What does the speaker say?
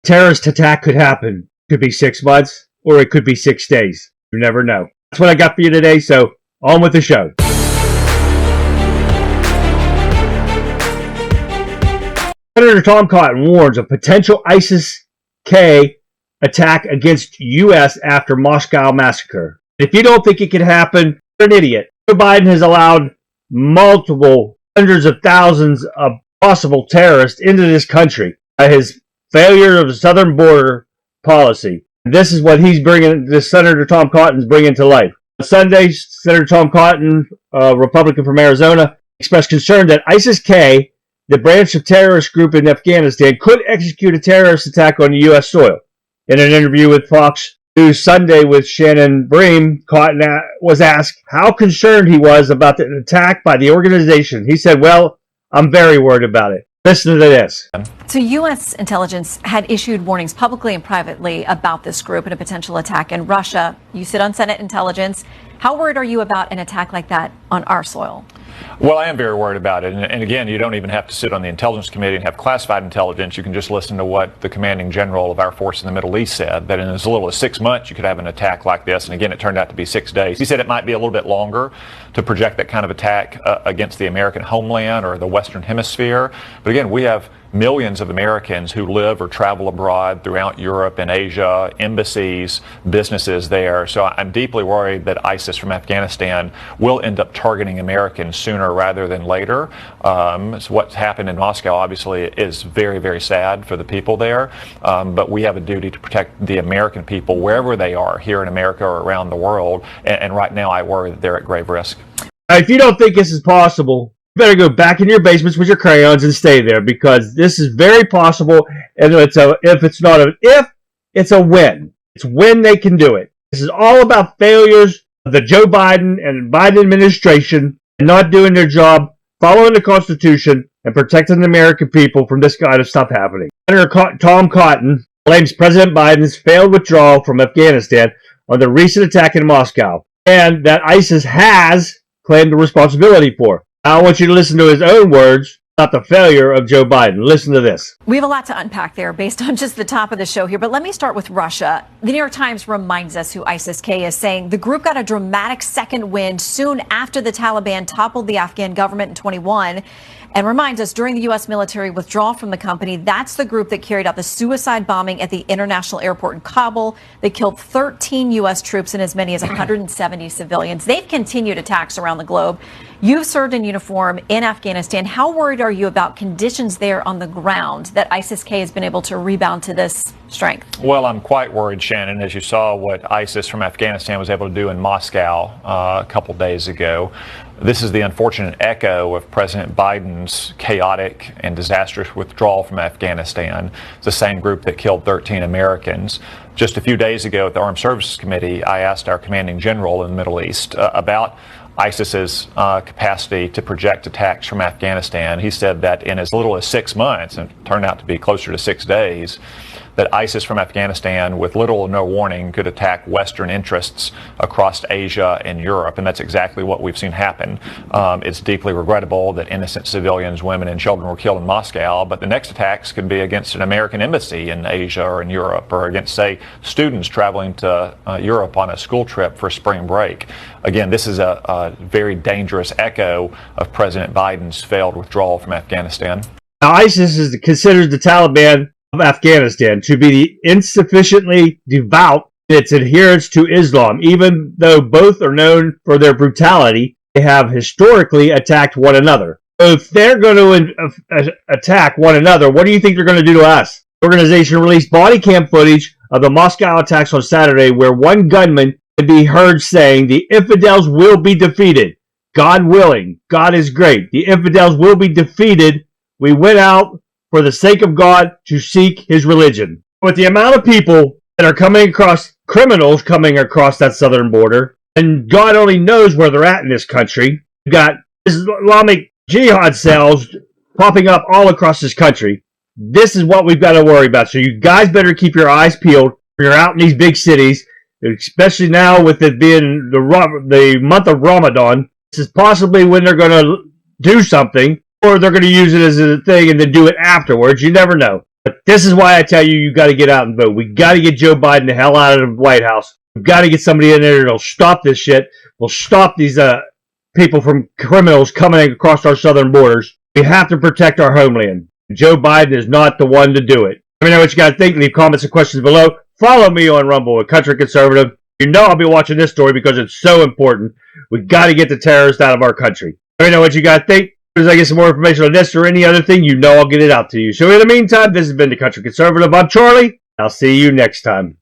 terrorist attack could happen. It could be 6 months or it could be 6 days. You never know. That's what I got for you today, so on with the show. Senator Tom Cotton warns of potential ISIS-K attack against U.S. after Moscow massacre. If you don't think it could happen, you're an idiot. Joe Biden has allowed multiple hundreds of thousands of possible terrorists into this country by his failure of the southern border policy. This is what this Senator Tom Cotton's bringing to life. On Sunday, Senator Tom Cotton, a Republican from Arizona, expressed concern that ISIS-K, the branch of terrorist group in Afghanistan, could execute a terrorist attack on U.S. soil. In an interview with Fox News Sunday with Shannon Bream, Cotton was asked how concerned he was about the attack by the organization. He said, "Well, I'm very worried about it." Listen to this. So U.S. intelligence had issued warnings publicly and privately about this group and a potential attack in Russia. You sit on Senate Intelligence. How worried are you about an attack like that on our soil? Well, I am very worried about it. And again, you don't even have to sit on the Intelligence Committee and have classified intelligence. You can just listen to what the commanding general of our force in the Middle East said, that in as little as 6 months you could have an attack like this. And again, it turned out to be 6 days. He said it might be a little bit longer to project that kind of attack against the American homeland or the Western Hemisphere. But again, we have millions of Americans who live or travel abroad throughout Europe and Asia, embassies, businesses there. So I'm deeply worried that ISIS from Afghanistan will end up targeting Americans sooner rather than later. So what's happened in Moscow obviously is very, very sad for the people there. But we have a duty to protect the American people wherever they are, here in America or around the world. And right now I worry that they're at grave risk. If you don't think this is possible, you better go back in your basements with your crayons and stay there, because this is very possible. And it's a win. It's when they can do it. This is all about failures of the Joe Biden and Biden administration and not doing their job, following the Constitution, and protecting the American people from this kind of stuff happening. Senator Tom Cotton blames President Biden's failed withdrawal from Afghanistan on the recent attack in Moscow, and that ISIS has claimed the responsibility for. I want you to listen to his own words about the failure of Joe Biden. Listen to this. We have a lot to unpack there based on just the top of the show here, but let me start with Russia. The New York Times reminds us who ISIS-K is, saying the group got a dramatic second wind soon after the Taliban toppled the Afghan government in 2021. And reminds us, during the U.S. military withdrawal from the company, that's the group that carried out the suicide bombing at the international airport in Kabul. They killed 13 U.S. troops and as many as 170 civilians. They've continued attacks around the globe. You've served in uniform in Afghanistan. How worried are you about conditions there on the ground that ISIS-K has been able to rebound to this strength? Well, I'm quite worried, Shannon, as you saw what ISIS from Afghanistan was able to do in Moscow a couple days ago. This is the unfortunate echo of President Biden's chaotic and disastrous withdrawal from Afghanistan. It's the same group that killed 13 Americans. Just a few days ago at the Armed Services Committee, I asked our commanding general in the Middle East about ISIS's capacity to project attacks from Afghanistan. He said that in as little as 6 months, and it turned out to be closer to 6 days, that ISIS from Afghanistan, with little or no warning, could attack Western interests across Asia and Europe. And that's exactly what we've seen happen. It's deeply regrettable that innocent civilians, women, and children were killed in Moscow, but the next attacks could be against an American embassy in Asia or in Europe, or against, say, students traveling to Europe on a school trip for spring break. Again, this is a very dangerous echo of President Biden's failed withdrawal from Afghanistan. Now, ISIS considers the Taliban of Afghanistan to be insufficiently devout in its adherence to Islam. Even though both are known for their brutality, they have historically attacked one another. So if they're going to attack one another, what do you think they're going to do to us? The organization released body cam footage of the Moscow attacks on Saturday, where one gunman could be heard saying, "The infidels will be defeated. God willing. God is great. The infidels will be defeated. We went out for the sake of God to seek his religion." With the amount of people that are coming across, criminals coming across that southern border, and God only knows where they're at in this country, you've got Islamic jihad cells popping up all across this country. This is what we've got to worry about. So you guys better keep your eyes peeled when you're out in these big cities, especially now with it being the month of Ramadan. This is possibly when they're going to do something, or they're going to use it as a thing and then do it afterwards. You never know. But this is why I tell you, you got to get out and vote. We got to get Joe Biden the hell out of the White House. We've got to get somebody in there that'll stop this shit. Will stop these people from criminals coming across our southern borders. We have to protect our homeland. Joe Biden is not the one to do it. Let me know what you guys think. Leave comments and questions below. Follow me on Rumble, a country conservative. You know I'll be watching this story because it's so important. We got to get the terrorists out of our country. Let me know what you guys think. As I get some more information on this or any other thing, you know I'll get it out to you. So in the meantime, this has been the Country Conservative. I'm Charlie. I'll see you next time.